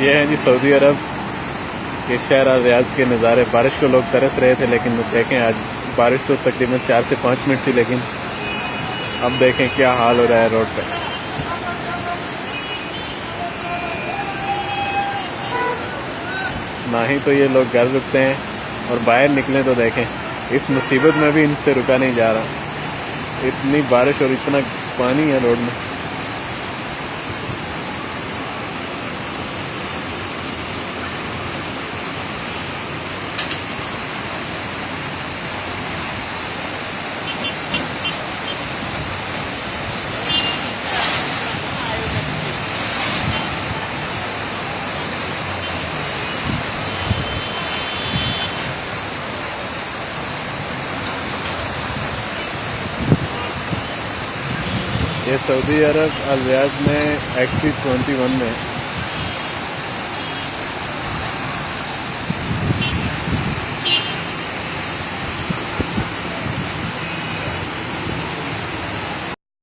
ये है जी सऊदी अरब के शहर रियाज के नज़ारे। बारिश को लोग तरस रहे थे, लेकिन देखें आज बारिश तो तकरीबन 4 से 5 मिनट थी, लेकिन अब देखें क्या हाल हो रहा है रोड पे। ना ही तो ये लोग घर रुकते हैं, और बाहर निकलें तो देखें इस मुसीबत में भी इनसे रुका नहीं जा रहा। इतनी बारिश और इतना पानी है रोड में। ये सऊदी अरब अल रियाद में XC21 में